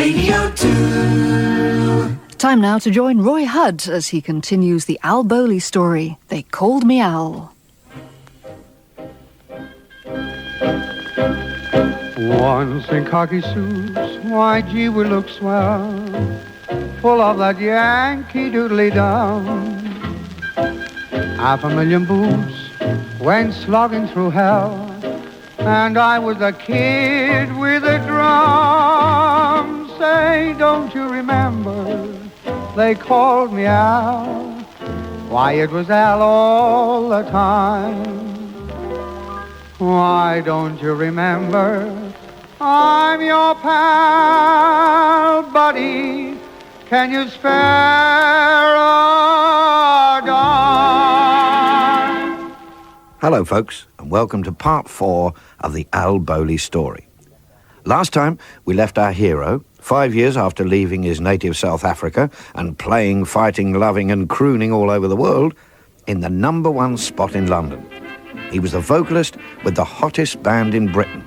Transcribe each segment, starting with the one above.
Radio 2. Time now to join Roy Hudd as he continues the Al Bowley story, They Called Me Al. Once in khaki suits, why gee, we look swell, full of that Yankee doodly down. 500,000 boots went slogging through hell, and I was a kid with a drum. Say, don't you remember, they called me Al. Why, it was Al all the time. Why, don't you remember, I'm your pal, buddy. Can you spare a dime? Hello, folks, and welcome to part 4 of the Al Bowley story. Last time, we left our hero, 5 years after leaving his native South Africa and playing, fighting, loving and crooning all over the world, in the #1 spot in London. He was the vocalist with the hottest band in Britain,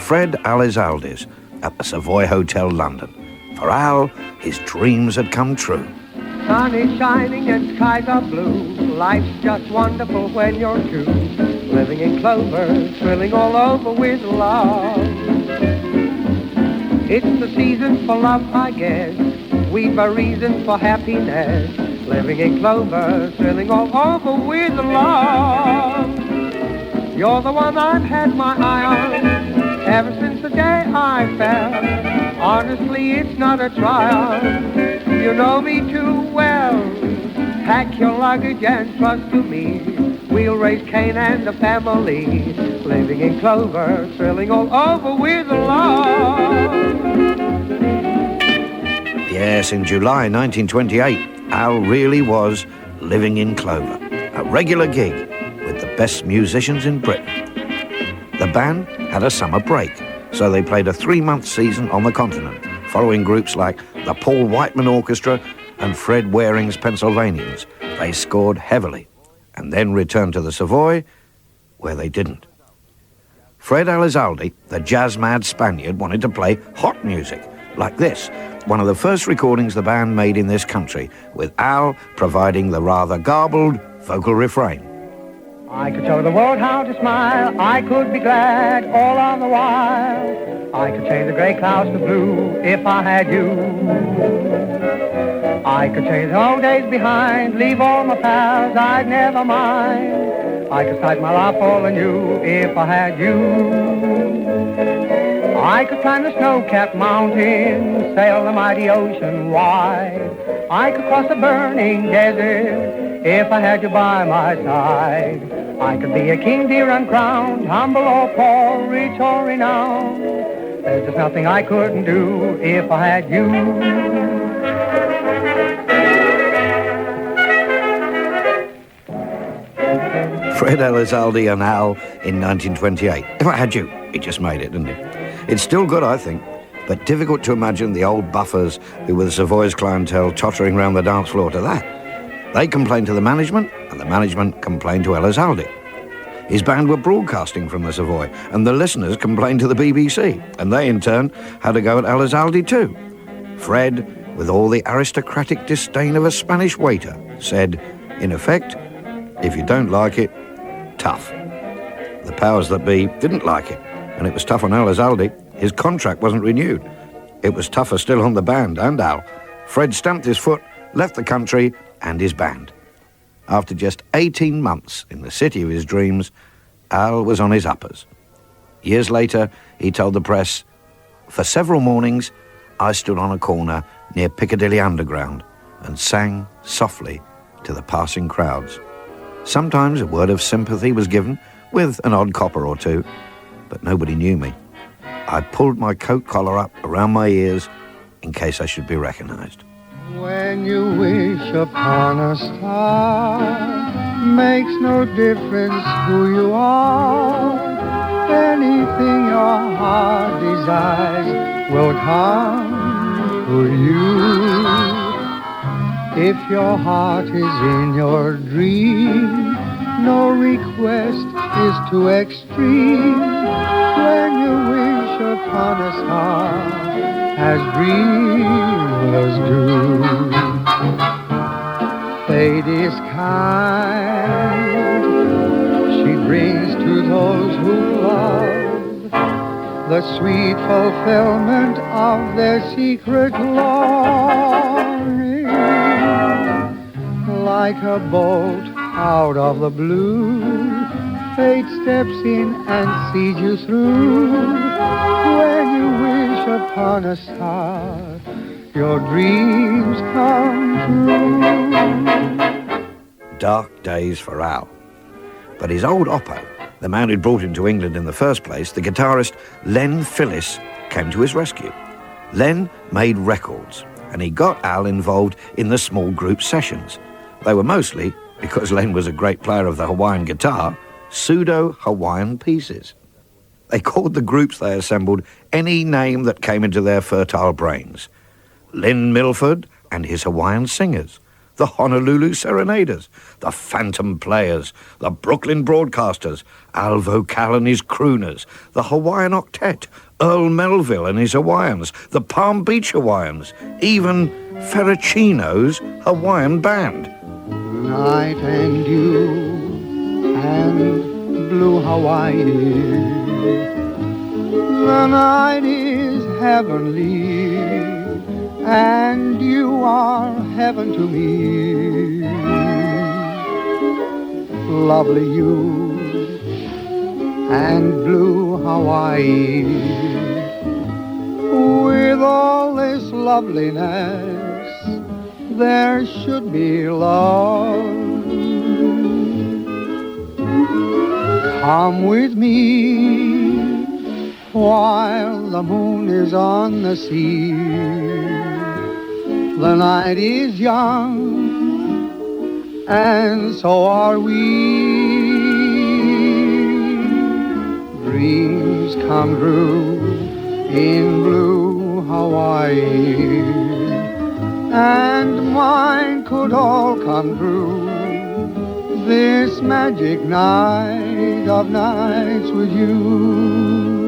Fred Elizalde's, at the Savoy Hotel, London. For Al, his dreams had come true. Sun is shining and skies are blue. Life's just wonderful when you're two. Living in Clover, thrilling all over with love. It's the season for love, I guess. We've a reason for happiness. Living in Clover, thrilling all over with love. You're the one I've had my eye on ever since the day I fell. Honestly, it's not a trial. You know me too well. Pack your luggage and trust to me. We'll raise Cain and the family. Living in Clover, thrilling all over with love. Yes, in July 1928, Al really was living in Clover, a regular gig with the best musicians in Britain. The band had a summer break, so they played a 3-month season on the continent, following groups like the Paul Whiteman Orchestra and Fred Waring's Pennsylvanians. They scored heavily, and then returned to the Savoy, where they didn't. Fred Elizalde, the jazz-mad Spaniard, wanted to play hot music, like this, one of the first recordings the band made in this country, with Al providing the rather garbled vocal refrain. I could show the world how to smile, I could be glad all on the while. I could change the grey clouds to blue if I had you. I could change the old days behind, leave all my pals, I'd never mind. I could start my life all anew if I had you. I could climb the snow-capped mountains, sail the mighty ocean wide. I could cross a burning desert if I had you by my side. I could be a king, dear, uncrowned, humble or poor, rich or renowned. There's just nothing I couldn't do if I had you. Fred Elizalde and Al in 1928. If I had you, it just made it, didn't it? It's still good, I think, but difficult to imagine the old buffers who were the Savoy's clientele tottering around the dance floor to that. They complained to the management, and the management complained to Elizalde. His band were broadcasting from the Savoy, and the listeners complained to the BBC, and they in turn had to go at Elizalde too. Fred, with all the aristocratic disdain of a Spanish waiter, said, in effect, if you don't like it, tough. The powers that be didn't like it, and it was tough on Elizalde. His contract wasn't renewed. It was tougher still on the band and Al. Fred stamped his foot, left the country and his band. After just 18 months in the city of his dreams, Al was on his uppers. Years later, he told the press, "For several mornings, I stood on a corner near Piccadilly Underground and sang softly to the passing crowds. Sometimes a word of sympathy was given, with an odd copper or two, but nobody knew me. I pulled my coat collar up around my ears in case I should be recognized." When you wish upon a star, makes no difference who you are. Anything your heart desires will come for you. If your heart is in your dream, no request is too extreme. When you wish upon a star as dreamers do. Fate is kind. She brings to those who love the sweet fulfillment of their secret longing. Like a bolt out of the blue, fate steps in and sees you through. When you wish upon a star, your dreams come true. Dark days for Al. But his old oppo, the man who'd brought him to England in the first place, the guitarist Len Phillis, came to his rescue. Len made records, and he got Al involved in the small group sessions. They were mostly, because Len was a great player of the Hawaiian guitar, pseudo-Hawaiian pieces. They called the groups they assembled any name that came into their fertile brains. Lynn Milford and his Hawaiian Singers, the Honolulu Serenaders, the Phantom Players, the Brooklyn Broadcasters, Al Vocal and his Crooners, the Hawaiian Octet, Earl Melville and his Hawaiians, the Palm Beach Hawaiians, even Ferracino's Hawaiian Band. Night and dew and blue Hawaii, the night is heavenly, and you are heaven to me. Lovely you and blue Hawaii, with all this loveliness, there should be love. Come with me while the moon is on the sea. The night is young, and so are we. Dreams come true in blue Hawaii, and mine could all come true this magic night of nights with you.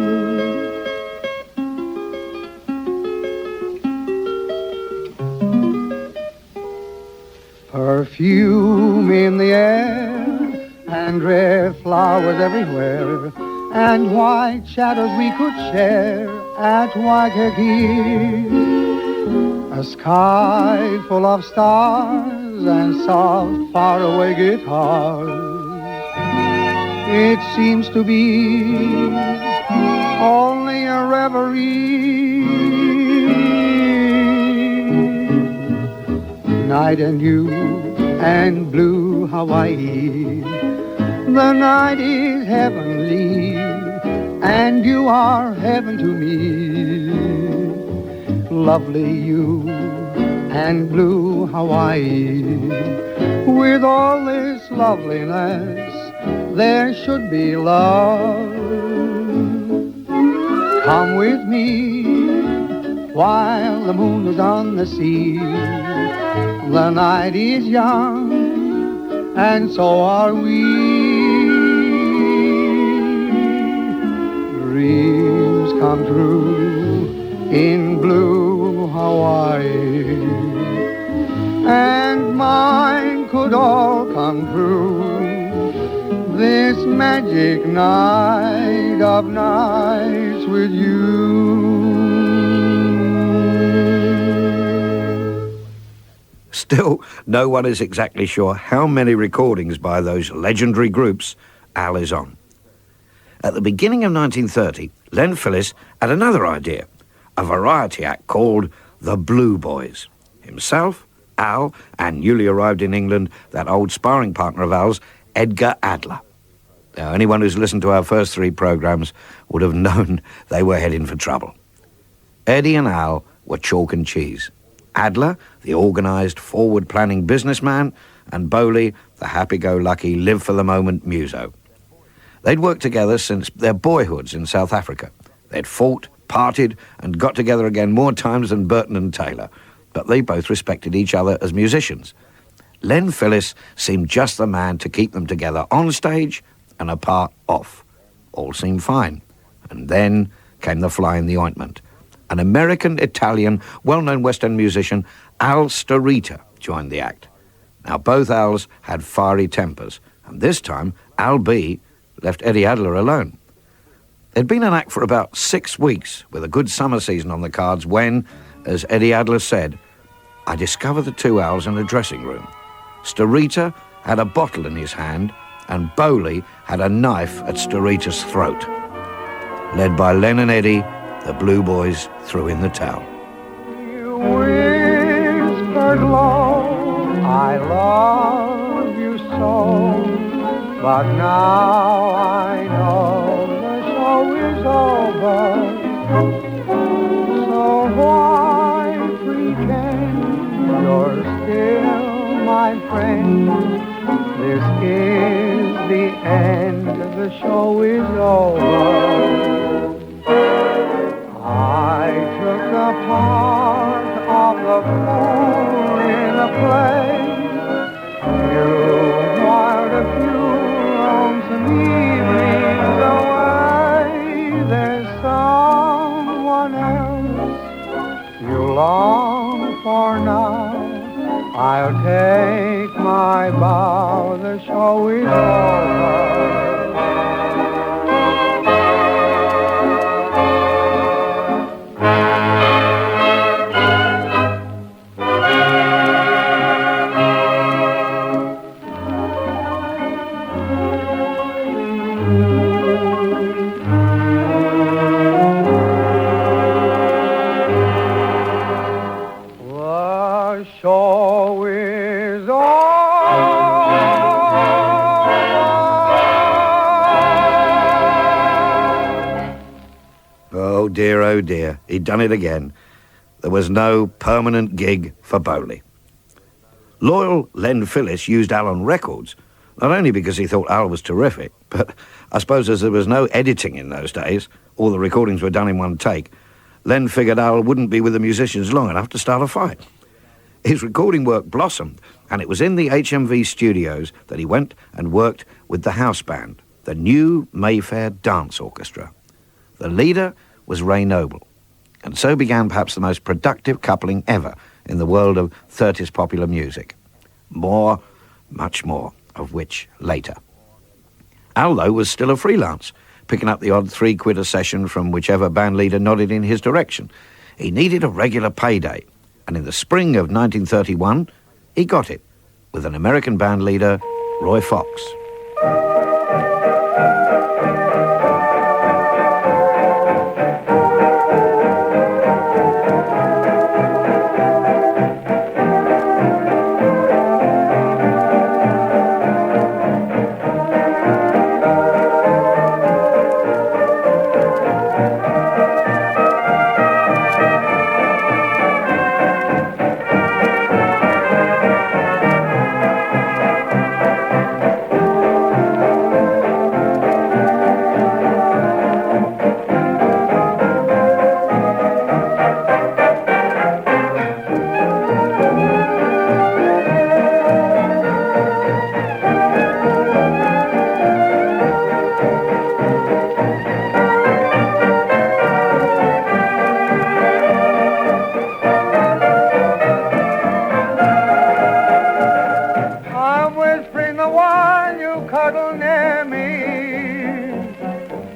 Perfume in the air and red flowers everywhere, and white shadows we could share at Waikiki. A sky full of stars and soft faraway guitars. It seems to be only a reverie. Night and you and blue Hawaii, the night is heavenly, and you are heaven to me. Lovely you and blue Hawaii, with all this loveliness, there should be love. Come with me while the moon is on the sea. The night is young, and so are we. Dreams come true in blue Hawaii, and mine could all come true this magic night of nights with you. Still, no one is exactly sure how many recordings by those legendary groups Al is on. At the beginning of 1930, Len Phillis had another idea, a variety act called the Blue Boys. Himself, Al, and newly arrived in England, that old sparring partner of Al's, Edgar Adler. Now, anyone who's listened to our first three programmes would have known they were heading for trouble. Eddie and Al were chalk and cheese. Adler, the organised, forward-planning businessman, and Bowley, the happy-go-lucky, live-for-the-moment muso. They'd worked together since their boyhoods in South Africa. They'd fought, partied, and got together again more times than Burton and Taylor, but they both respected each other as musicians. Len Phillis seemed just the man to keep them together on stage and apart off. All seemed fine. And then came the fly in the ointment. An American-Italian, well-known West End musician, Al Starita, joined the act. Now, both Als had fiery tempers, and this time, Al B left Eddie Adler alone. There'd been an act for about 6 weeks, with a good summer season on the cards when, as Eddie Adler said, I discovered the two Als in a dressing room. Starita had a bottle in his hand, and Bowley had a knife at Starita's throat. Led by Len and Eddie, the Blue Boys threw in the towel. You whispered low, I love you so, but now I know the show is over. So why pretend you're still my friend? This is the end, the show is over. I took a part of the fool in a play. You whiled a few lonesome evenings away. There's someone else you long for now. I'll take my bow, the show is over. Oh dear, he'd done it again. There was no permanent gig for Bowley. Loyal Len Phillips used Al on records, not only because he thought Al was terrific, but I suppose as there was no editing in those days, all the recordings were done in one take, Len figured Al wouldn't be with the musicians long enough to start a fight. His recording work blossomed, and it was in the HMV studios that he went and worked with the house band, the New Mayfair Dance Orchestra. The leader was Ray Noble, and so began perhaps the most productive coupling ever in the world of 30s popular music. More, much more, of which later. Al, though, was still a freelance, picking up the odd £3 a session from whichever band leader nodded in his direction. He needed a regular payday, and in the spring of 1931, he got it, with an American band leader, Roy Fox.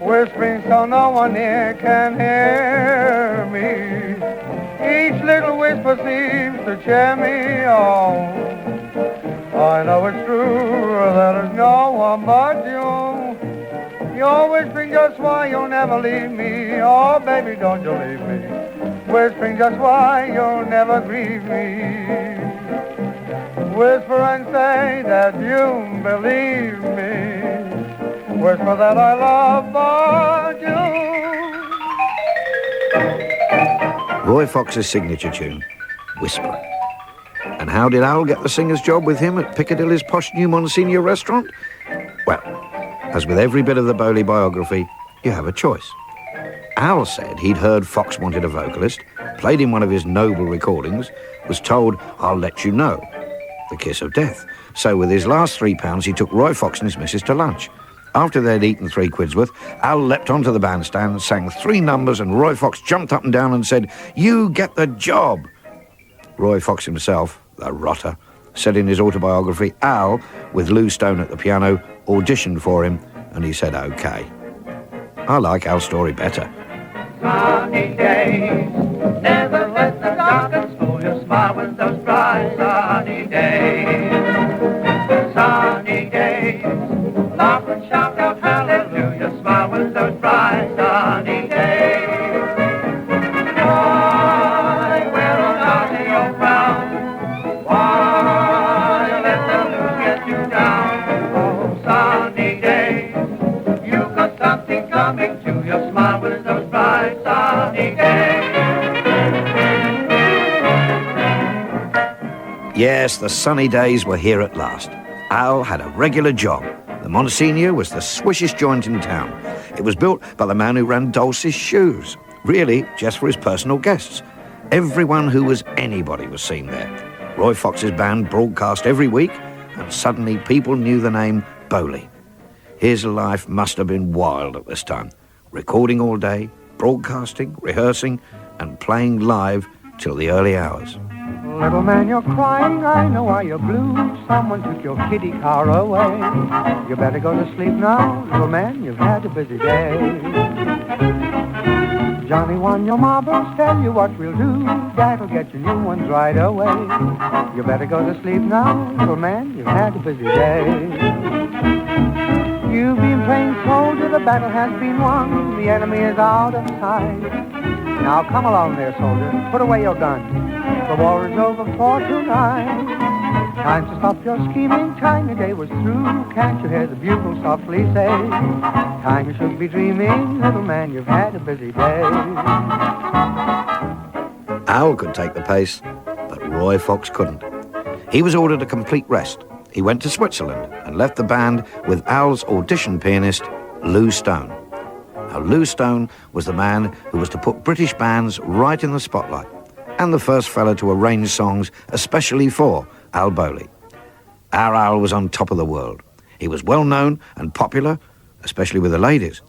Whispering so no one here can hear me. Each little whisper seems to cheer me on. I know it's true that there's no one but you. You're whispering just why you'll never leave me. Oh, baby, don't you leave me. Whispering just why you'll never grieve me. Whisper and say that you believe me. Whisper that I love but you. Roy Fox's signature tune, Whispering. And how did Al get the singer's job with him at Piccadilly's posh new Monsignor restaurant? Well, as with every bit of the Bowley biography, you have a choice. Al said he'd heard Fox wanted a vocalist, played in one of his Noble recordings, was told, I'll let you know. The kiss of death. So with his last £3, he took Roy Fox and his missus to lunch. After they'd eaten 3 quids worth, Al leapt onto the bandstand, sang 3 numbers, and Roy Fox jumped up and down and said, "You get the job." Roy Fox himself, the rotter, said in his autobiography, Al, with Lou Stone at the piano, auditioned for him, and he said OK. I like Al's story better. Sunny days, never let the darkness fool you. Smile with those bright sunny days. Sunny days, laugh and shout out hallelujah. Smile with those bright sunny days. Why wear a naughty old frown? Why let the blues get you down? Oh, sunny days, you've got something coming to you. Smile with those bright sunny days. Yes, the sunny days were here at last. Al had a regular job. The Monsignor was the swishest joint in town. It was built by the man who ran Dulce's shoes, really just for his personal guests. Everyone who was anybody was seen there. Roy Fox's band broadcast every week, and suddenly people knew the name Bowley. His life must have been wild at this time, recording all day, broadcasting, rehearsing, and playing live till the early hours. Little man, you're crying, I know why you're blue. Someone took your kitty car away. You better go to sleep now, little man, you've had a busy day. Johnny won your marbles, tell you what we'll do. Dad'll get you new ones right away. You better go to sleep now, little man, you've had a busy day. You've been playing soldier, the battle has been won. The enemy is out of sight. Now come along there, soldier, put away your gun. The war is over for tonight. Time to stop your scheming, time the day was through. Can't you hear the bugle softly say, time you should be dreaming, little man, you've had a busy day. Al could take the pace, but Roy Fox couldn't. He was ordered a complete rest. He went to Switzerland and left the band with Al's audition pianist, Lou Stone. Now, Lou Stone was the man who was to put British bands right in the spotlight, and the first fella to arrange songs especially for Al Bowley. Our Al was on top of the world. He was well known and popular, especially with the ladies.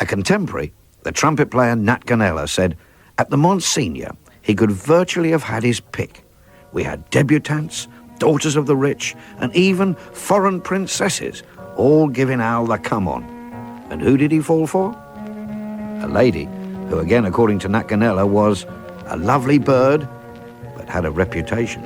A contemporary, the trumpet player Nat Ganella, said, "At the Monsignor, he could virtually have had his pick. We had debutantes, daughters of the rich, and even foreign princesses, all giving Al the come-on. And who did he fall for? A lady who, again, according to Nat Ganella, was a lovely bird, but had a reputation."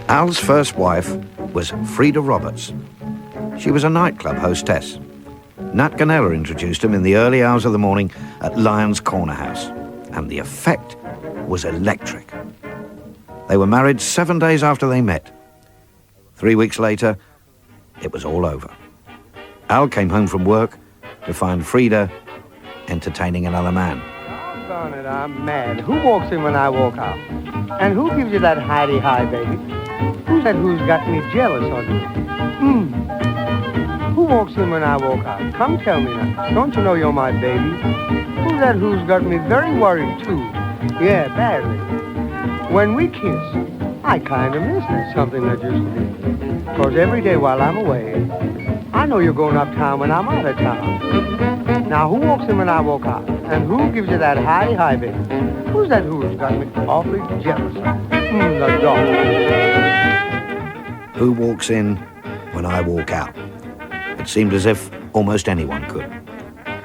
Al's first wife was Frida Roberts. She was a nightclub hostess. Nat Ganella introduced him in the early hours of the morning at Lyons Corner House, and the effect was electric. They were married 7 days after they met. 3 weeks later, it was all over. Al came home from work to find Frida entertaining another man. Doggone it, I'm mad. Who walks in when I walk out? And who gives you that hidey-hi, baby? Who's that who's got me jealous of you? Who walks in when I walk out? Come tell me now. Don't you know you're my baby? Who's that who's got me very worried, too? Yeah, badly. When we kiss, I kind of miss that something that used to be. 'Cause every day while I'm away, I know you're going uptown when I'm out of town. Now, who walks in when I walk out? And who gives you that hidey-hi, baby? Who's that who's got me awfully jealous? The dog. Who walks in when I walk out? It seemed as if almost anyone could.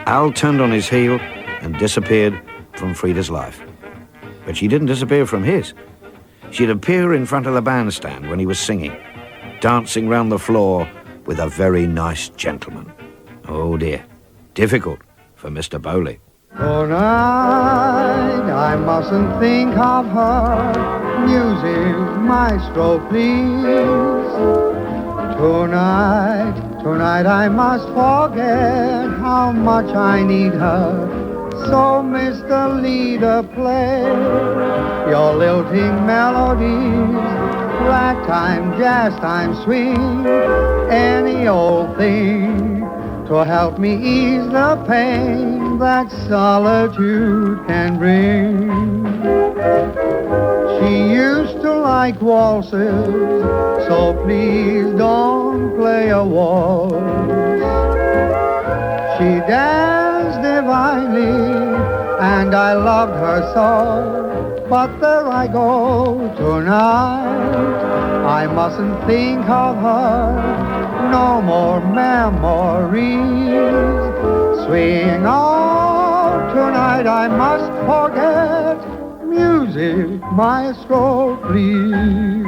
Al turned on his heel and disappeared from Frida's life. But she didn't disappear from his. She'd appear in front of the bandstand when he was singing, dancing round the floor with a very nice gentleman. Oh dear, difficult for Mr. Bowley. Tonight, I mustn't think of her. Music, maestro, please. Tonight I must forget how much I need her. So, Mr. Leader, play your lilting melodies ragtime, jazz time, swing, any old thing to help me ease the pain that solitude can bring. She used to like waltzes, so please don't play a waltz. She danced divinely, and I loved her so. But there I go tonight, I mustn't think of her, no more memories. Swing on tonight, I must forget. Music, maestro, please.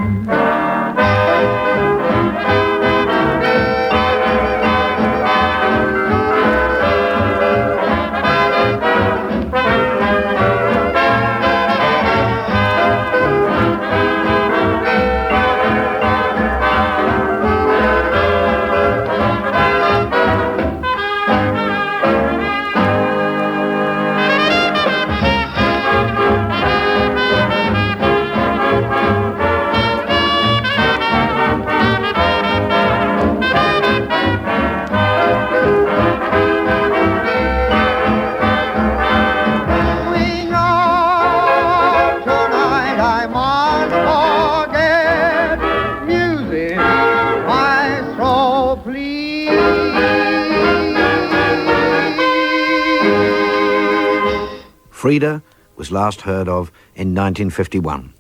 Frida was last heard of in 1951,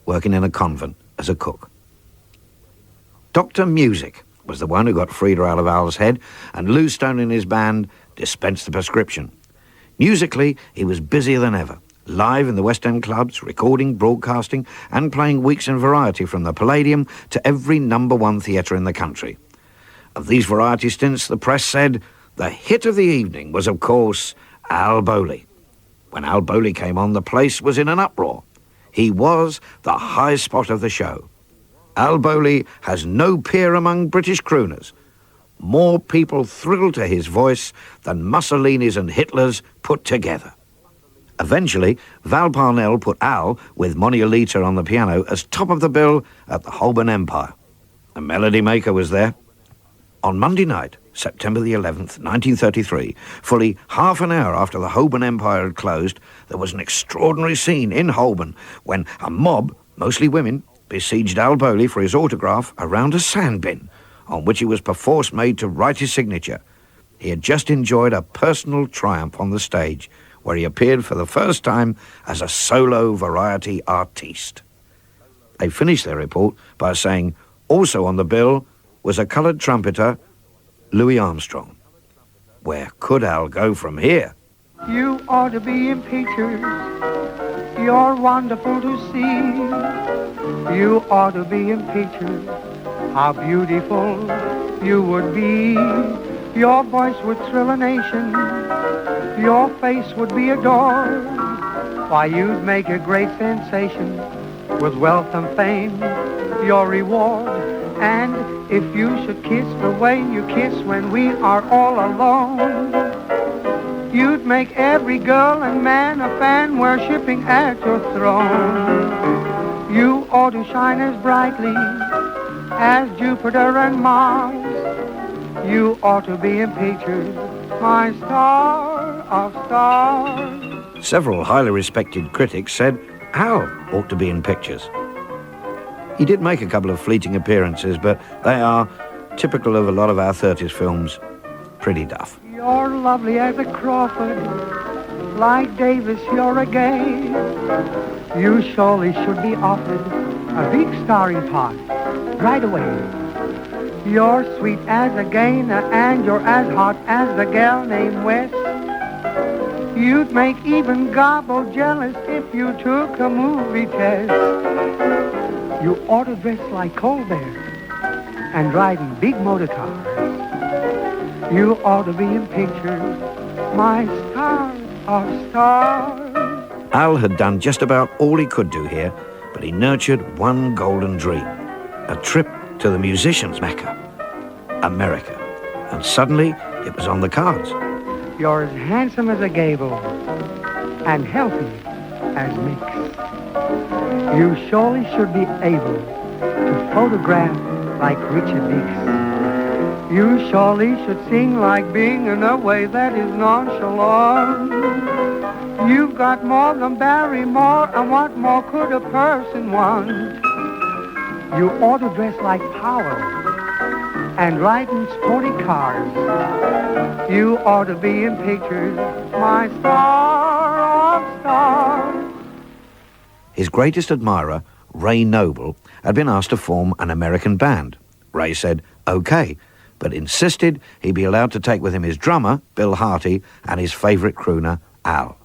working in a convent as a cook. Dr. Music was the one who got Frida out of Al's head, and Lou Stone and his band dispensed the prescription. Musically, he was busier than ever, live in the West End clubs, recording, broadcasting, and playing weeks in variety from the Palladium to every #1 theatre in the country. Of these variety stints, the press said the hit of the evening was, of course, Al Bowley. When Al Bowley came on, the place was in an uproar. He was the high spot of the show. Al Bowley has no peer among British crooners. More people thrilled to his voice than Mussolini's and Hitler's put together. Eventually, Val Parnell put Al, with Moni Alita on the piano, as top of the bill at the Holborn Empire. A melody maker was there. On Monday night, September the 11th, 1933, fully half an hour after the Holborn Empire had closed, there was an extraordinary scene in Holborn when a mob, mostly women, besieged Al Bowley for his autograph around a sand bin, on which he was perforce made to write his signature. He had just enjoyed a personal triumph on the stage, where he appeared for the first time as a solo variety artiste. They finished their report by saying, also on the bill was a coloured trumpeter, Louis Armstrong. Where could Al go from here? You ought to be in pictures. You're wonderful to see. You ought to be in pictures. How beautiful you would be. Your voice would thrill a nation. Your face would be adored. Why, you'd make a great sensation with wealth and fame, your reward. And if you should kiss the way you kiss when we are all alone, you'd make every girl and man a fan worshipping at your throne. You ought to shine as brightly as Jupiter and Mars. You ought to be in pictures, my star of stars. Several highly respected critics said Al ought to be in pictures. He did make a couple of fleeting appearances, but they are typical of a lot of our 30s films. Pretty duff. You're lovely as a Crawford, like Davis, you're a gay. You surely should be offered a big starring part right away. You're sweet as a gainer, and you're as hot as the gal named West. You'd make even Garbo jealous if you took a movie test. You ought to dress like Clover and ride in big motor cars. You ought to be in pictures, my star of stars. Al had done just about all he could do here, but he nurtured one golden dream, a trip to the musician's Mecca, America. And suddenly, it was on the cards. You're as handsome as a gable and healthy as Mix. You surely should be able to photograph like Richard Beeks. You surely should sing like being in a way that is nonchalant. You've got more than Barrymore, and what more could a person want? You ought to dress like Powell and ride in sporty cars. You ought to be in pictures, my star of stars. His greatest admirer, Ray Noble, had been asked to form an American band. Ray said, OK, but insisted he be allowed to take with him his drummer, Bill Harty, and his favourite crooner, Al.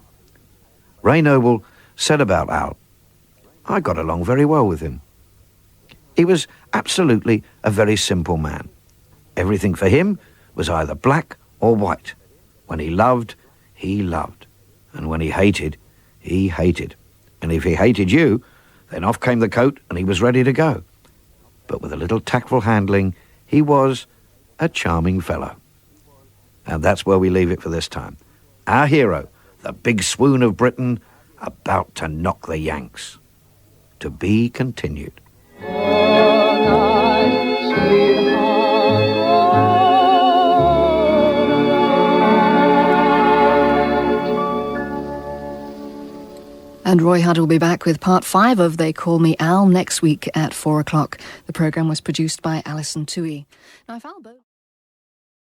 Ray Noble said about Al, I got along very well with him. He was absolutely a very simple man. Everything for him was either black or white. When he loved, and when he hated, he hated. And if he hated you, then off came the coat and he was ready to go. But with a little tactful handling, he was a charming fellow. And that's where we leave it for this time. Our hero, the big swoon of Britain, about to knock the Yanks. To be continued. And Roy Hudd will be back with part 5 of They Call Me Al next week at 4 o'clock. The programme was produced by Alison Toohey. Now, if Al